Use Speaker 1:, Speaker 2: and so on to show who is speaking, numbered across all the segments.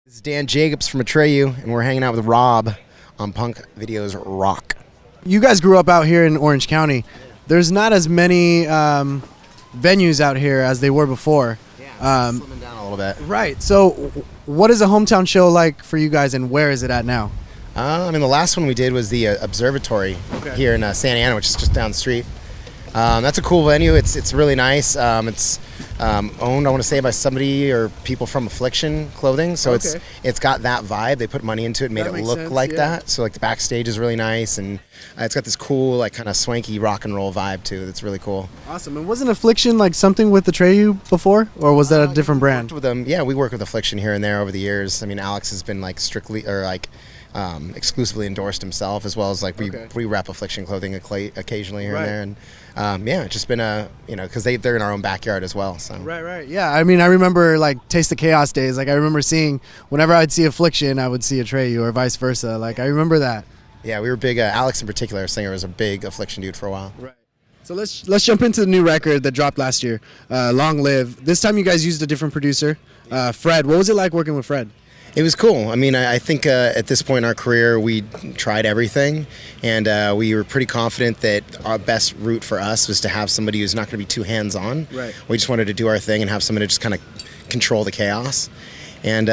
Speaker 1: This is Dan Jacobs from Atreyu, and we're hanging out with Rob on Punkvideosrock.
Speaker 2: You guys grew up out here in Orange County. There's not as many venues out here as they were before.
Speaker 1: Yeah, slimming down a little bit.
Speaker 2: Right. So, what is a hometown show like for you guys, and where is it at now?
Speaker 1: The last one we did was the Observatory here in Santa Ana, which is just down the street. That's a cool venue. It's really nice. It's owned, I want to say, by somebody or people from Affliction Clothing. So it's got that vibe. They put money into it, made it look like that. So like the backstage is really nice, and it's got this cool, like, kind of swanky rock and roll vibe too. That's really cool.
Speaker 2: Awesome. And wasn't Affliction like something with Atreyu before, or was that a different brand?
Speaker 1: With them, yeah, we work with Affliction here and there over the years. I mean, Alex has been like strictly or like exclusively endorsed himself, as well as like we rep Affliction Clothing occasionally here and there, and yeah, it's just been because they're in our own backyard as well. So
Speaker 2: right, yeah. I mean, I remember like Taste the Chaos days. Like I remember seeing whenever I'd see Affliction, I would see Atreyu, or vice versa. Like I remember that.
Speaker 1: Yeah, we were big. Alex in particular, our singer, was a big Affliction dude for a while.
Speaker 2: Right. So let's jump into the new record that dropped last year, Long Live. This time you guys used a different producer, Fred. What was it like working with Fred?
Speaker 1: It was cool. I mean, I think at this point in our career, we tried everything, and we were pretty confident that our best route for us was to have somebody who's not going to be too hands-on.
Speaker 2: Right.
Speaker 1: We just wanted to do our thing and have somebody to just kind of control the chaos. And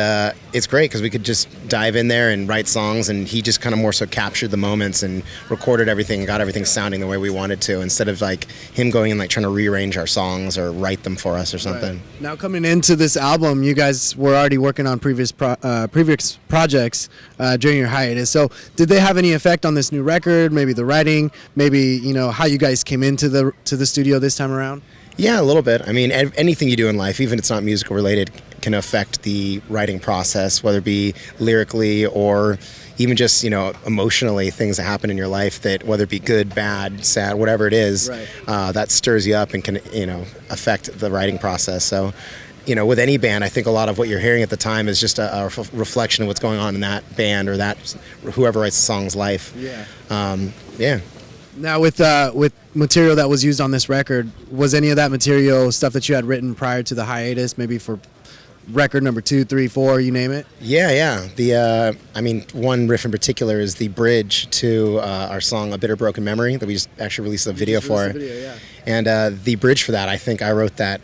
Speaker 1: it's great because we could just dive in there and write songs, and he just kind of more so captured the moments and recorded everything and got everything sounding the way we wanted to, instead of like him going and like trying to rearrange our songs or write them for us or something.
Speaker 2: Right. Now coming into this album, you guys were already working on previous projects during your hiatus. So did they have any effect on this new record? Maybe the writing, maybe how you guys came into the studio this time around?
Speaker 1: Yeah, a little bit. I mean, anything you do in life, even if it's not musical related, can affect the writing process, whether it be lyrically or even just, emotionally, things that happen in your life that, whether it be good, bad, sad, whatever it is, that stirs you up and can, affect the writing process. So, with any band, I think a lot of what you're hearing at the time is just a reflection of what's going on in that band or that whoever writes the song's life. Yeah.
Speaker 2: Now, with material that was used on this record, was any of that material stuff that you had written prior to the hiatus, maybe for record number 2, 3, 4, you name it?
Speaker 1: Yeah. One riff in particular is the bridge to our song "A Bitter Broken Memory" that we just actually released a video for. And the bridge for that, I think I wrote that,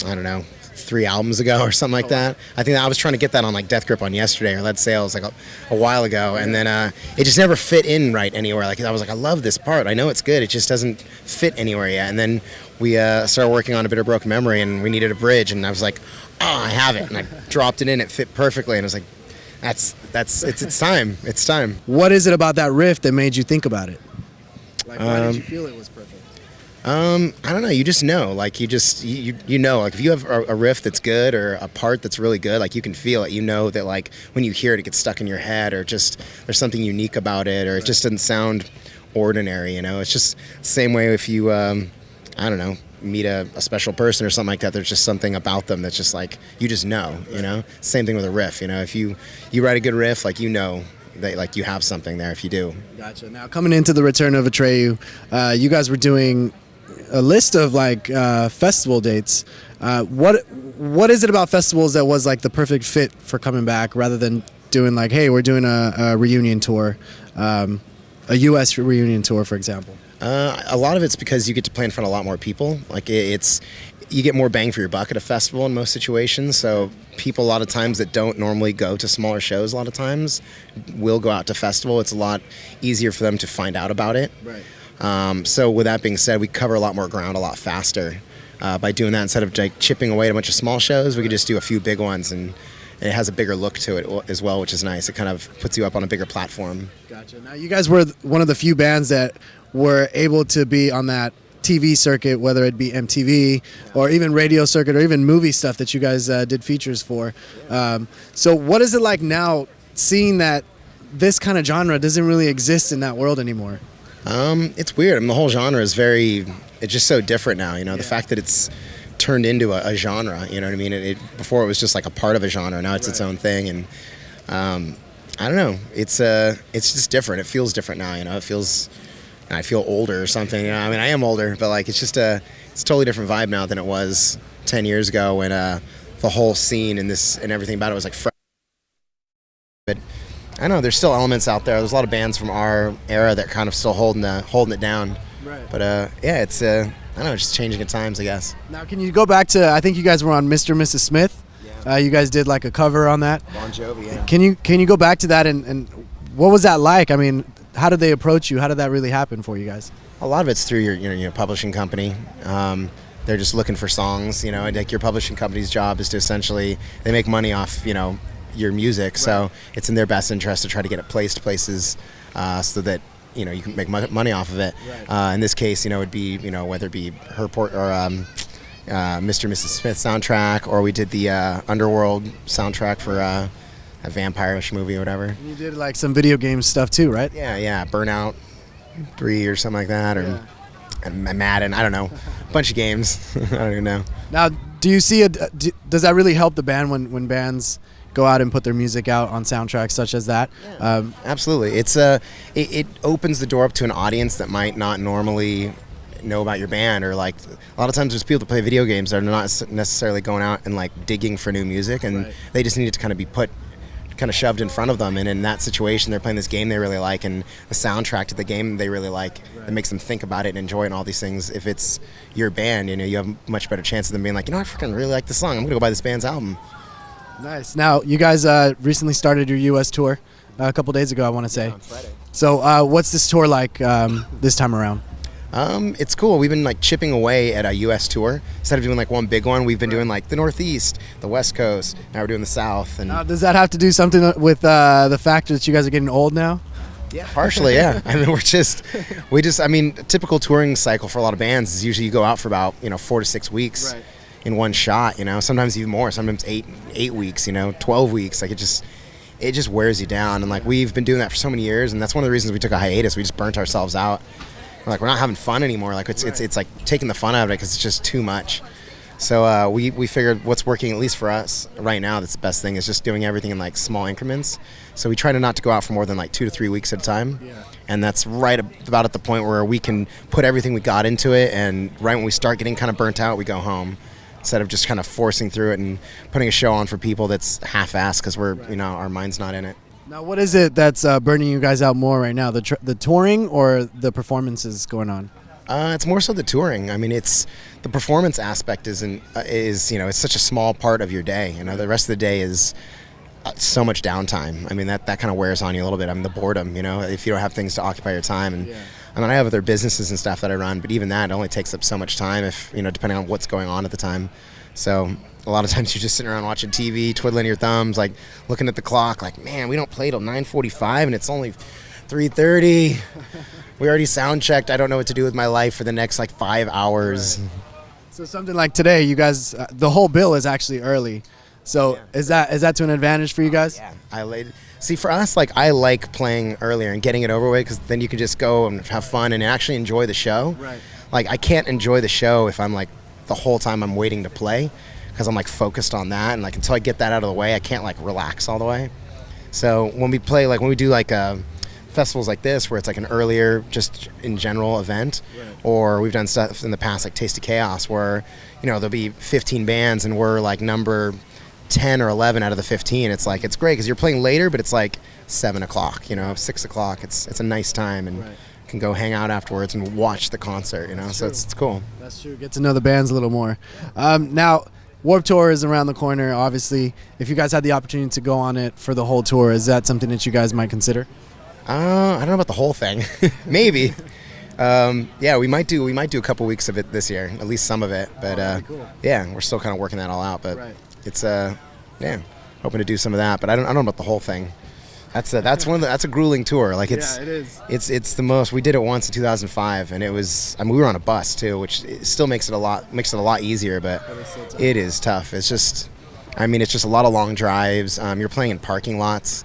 Speaker 1: I don't know, 3 albums ago or something like that. I think I was trying to get that on like Death Grip on Yesterday or Lead Sales like a while ago, and then it just never fit in right anywhere. Like I was like, I love this part, I know it's good, it just doesn't fit anywhere yet. And then we started working on "A Bitter Broken Memory," and we needed a bridge, and I was like, oh, I have it, and I dropped it in, it fit perfectly, and I was like, it's time.
Speaker 2: What is it about that riff that made you think about it? Like, why did you feel it was perfect?
Speaker 1: I don't know. You just know. Like you know. Like if you have a riff that's good or a part that's really good, like you can feel it. You know that like when you hear it, it gets stuck in your head, or just there's something unique about it, or it just doesn't sound ordinary. It's just the same way if you, I don't know, meet a special person or something like that. There's just something about them that's just like you just know. Same thing with a riff. If you write a good riff, like that like you have something there if you do.
Speaker 2: Gotcha. Now coming into the return of Atreyu, you guys were doing a list of like festival dates. What is it about festivals that was like the perfect fit for coming back, rather than doing like, hey, we're doing a reunion tour, a U.S. reunion tour, for example?
Speaker 1: A lot of it's because you get to play in front of a lot more people. Like you get more bang for your buck at a festival in most situations. So people a lot of times that don't normally go to smaller shows a lot of times will go out to festival. It's a lot easier for them to find out about it.
Speaker 2: Right.
Speaker 1: So with that being said, we cover a lot more ground a lot faster by doing that. Instead of like chipping away at a bunch of small shows, we could just do a few big ones, and it has a bigger look to it as well, which is nice. It kind of puts you up on a bigger platform.
Speaker 2: Gotcha. Now you guys were one of the few bands that were able to be on that TV circuit, whether it be MTV or even radio circuit or even movie stuff that you guys did features for. So what is it like now seeing that this kind of genre doesn't really exist in that world anymore?
Speaker 1: It's weird. I mean, the whole genre is it's just so different now, the fact that it's turned into a genre, you know what I mean? Before it was just like a part of a genre, now it's its own thing, and I don't know, it's just different. It feels different now, it feels, I feel older or something, I mean, I am older, but like, it's just it's a totally different vibe now than it was 10 years ago when the whole scene and everything about it was like fresh. But I know there's still elements out there. There's a lot of bands from our era that kind of still holding it down.
Speaker 2: Right.
Speaker 1: But yeah, it's I don't know, just changing at times, I guess.
Speaker 2: Now, can you go back to, I think you guys were on Mr. and Mrs. Smith.
Speaker 1: Yeah.
Speaker 2: You guys did like a cover on that.
Speaker 1: Bon Jovi, yeah.
Speaker 2: Can you go back to that and what was that like? I mean, how did they approach you? How did that really happen for you guys?
Speaker 1: A lot of it's through your publishing company. They're just looking for songs, and like your publishing company's job is to essentially, they make money off, your music, so it's in their best interest to try to get it placed places so that you can make money off of it. In this case, it'd be whether it be her port or Mr. and Mrs. Smith soundtrack, or we did the Underworld soundtrack for a vampire-ish movie or whatever.
Speaker 2: And you did like some video game stuff too, right?
Speaker 1: Yeah, Burnout 3 or something like that, or and Madden, I don't know, a bunch of games. I don't even know.
Speaker 2: Now, do you see does that really help the band when bands go out and put their music out on soundtracks such as that?
Speaker 1: Yeah. Absolutely. It's it opens the door up to an audience that might not normally know about your band, or like a lot of times there's people that play video games that are not necessarily going out and like digging for new music, and they just need it to kind of be shoved in front of them, and in that situation they're playing this game they really like, and the soundtrack to the game they really like, that makes them think about it and enjoy it and all these things. If it's your band, you have a much better chance of them being like, I freaking really like this song, I'm gonna go buy this band's album. Nice.
Speaker 2: Now, you guys recently started your U.S. tour a couple days ago, I want to say.
Speaker 1: On Friday.
Speaker 2: So what's this tour like this time around?
Speaker 1: It's cool. We've been like chipping away at a U.S. tour. Instead of doing like one big one, we've been doing like the Northeast, the West Coast. Now we're doing the South. And
Speaker 2: does that have to do something with the fact that you guys are getting old now?
Speaker 1: Yeah, partially. Yeah. I mean, I mean, a typical touring cycle for a lot of bands is usually you go out for about 4 to 6 weeks in one shot. Sometimes even more. Sometimes 8 weeks. 12 weeks. Like it just wears you down. And like we've been doing that for so many years, and that's one of the reasons we took a hiatus. We just burnt ourselves out. We're not having fun anymore. Like it's like taking the fun out of it because it's just too much. So we figured what's working, at least for us right now, that's the best thing, is just doing everything in like small increments. So we try not to go out for more than like 2 to 3 weeks at a time. Yeah. And that's right about at the point where we can put everything we got into it, and right when we start getting kind of burnt out, we go home, instead of just kind of forcing through it and putting a show on for people that's half-assed because we're our mind's not in it.
Speaker 2: Now, what is it that's burning you guys out more right now, the touring or the performances going on?
Speaker 1: It's more so the touring. I mean, it's the performance aspect is it's such a small part of your day. The rest of the day is so much downtime. I mean, that kind of wears on you a little bit. I mean, the boredom. If you don't have things to occupy your time, and I mean, I have other businesses and stuff that I run, but even that only takes up so much time if depending on what's going on at the time. So a lot of times you're just sitting around watching TV, twiddling your thumbs, like looking at the clock, like, man, we don't play till 9:45 and it's only 3:30. We already sound checked. I don't know what to do with my life for the next like 5 hours.
Speaker 2: Right. So something like today, you guys, the whole bill is actually early. So is that to an advantage for you guys?
Speaker 1: Yeah, see, for us, like I like playing earlier and getting it over with, because then you can just go and have fun and actually enjoy the show.
Speaker 2: Right.
Speaker 1: Like I can't enjoy the show if I'm like the whole time I'm waiting to play, because I'm like focused on that, and like until I get that out of the way, I can't like relax all the way. So when we play, like when we do like festivals like this, where it's like an earlier, just in general event, or we've done stuff in the past like Taste of Chaos, where there'll be 15 bands and we're like number 10 or 11 out of the 15. It's like, it's great because you're playing later, but it's like 7 o'clock, 6 o'clock. It's a nice time, and can go hang out afterwards and watch the concert, so it's cool.
Speaker 2: That's true. Get to know the bands a little more. Now, Warped Tour is around the corner, obviously. If you guys had the opportunity to go on it for the whole tour, is that something that you guys might consider?
Speaker 1: I don't know about the whole thing. Maybe. Yeah, we might do a couple weeks of it this year, at least some of it. But
Speaker 2: cool.
Speaker 1: Yeah, we're still kind of working that all out. But it's hoping to do some of that. But I don't know about the whole thing. That's a grueling tour. Like it is. It's the most. We did it once in 2005, and it was. I mean, we were on a bus too, which still makes it a lot easier. But it is tough. It's just. I mean, it's just a lot of long drives. You're playing in parking lots,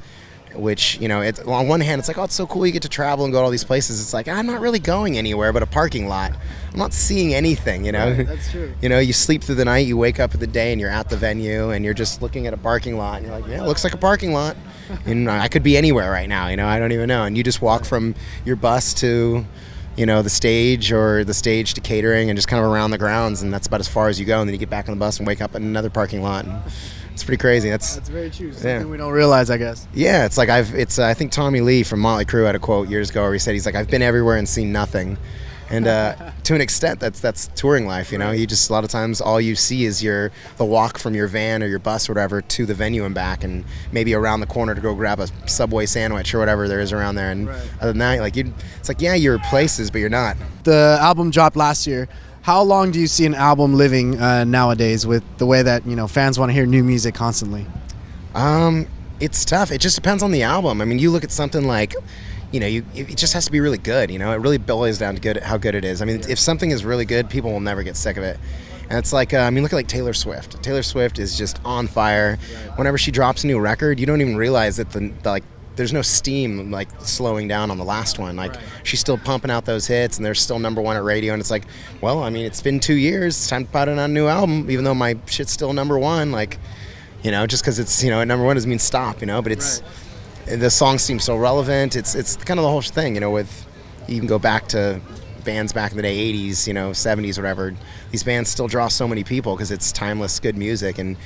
Speaker 1: which on one hand it's like, oh, it's so cool, you get to travel and go to all these places. It's like, I'm not really going anywhere but a parking lot. I'm not seeing anything.
Speaker 2: Right, that's true.
Speaker 1: You sleep through the night, you wake up at the day, and you're at the venue, and you're just looking at a parking lot, and you're like, yeah, it looks like a parking lot. And I could be anywhere right now. I don't even know. And you just walk from your bus to the stage, or the stage to catering, and just kind of around the grounds, and that's about as far as you go. And then you get back on the bus and wake up in another parking lot. And It's pretty crazy.
Speaker 2: That's very true. Something we don't realize, I guess.
Speaker 1: Yeah, it's like I think Tommy Lee from Motley Crue had a quote years ago where he said, he's like, I've been everywhere and seen nothing. And to an extent, that's touring life. You know, you just a lot of times all you see is the walk from your van or your bus or whatever to the venue and back, and maybe around the corner to go grab a Subway sandwich or whatever there is around there. And other than that, like it's like, yeah, you're places, but you're not.
Speaker 2: The album dropped last year. How long do you see an album living nowadays with the way that fans want to hear new music constantly?
Speaker 1: It's tough. It just depends on the album. I mean, you look at something like, it just has to be really good. It really boils down to how good it is. I mean, if something is really good, people will never get sick of it. And it's like, look at like Taylor Swift. Taylor Swift is just on fire. Whenever she drops a new record, you don't even realize that there's no steam like slowing down on the last one. Like she's still pumping out those hits, and they're still #1 at radio. And it's like, well, I mean, it's been 2 years. It's time to put out a new album, even though my shit's still #1. Like, just because it's at #1 doesn't mean stop. But it's. The songs seem so relevant. It's kind of the whole thing, with you can go back to bands back in the day, 80s, 70s, whatever. These bands still draw so many people because it's timeless, good music. And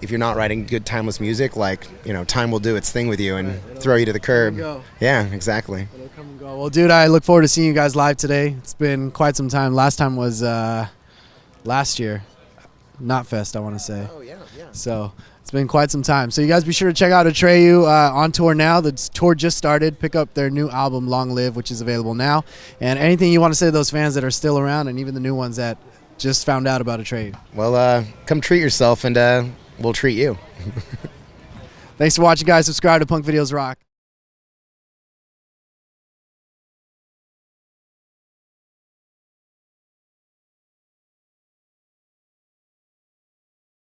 Speaker 1: if you're not writing good, timeless music, like, time will do its thing with you and throw you to the curb. Yeah, exactly. It'll come and go.
Speaker 2: Well, dude, I look forward to seeing you guys live today. It's been quite some time. Last time was last year. Not Fest, I want to say.
Speaker 1: Oh, yeah.
Speaker 2: So it's been quite some time. So you guys be sure to check out Atreyu on tour now. The tour just started. Pick up their new album, Long Live, which is available now. And anything you want to say to those fans that are still around and even the new ones that just found out about Atreyu?
Speaker 1: Well, come treat yourself, and we'll treat you.
Speaker 2: Thanks for watching, guys. Subscribe to Punk Videos Rock.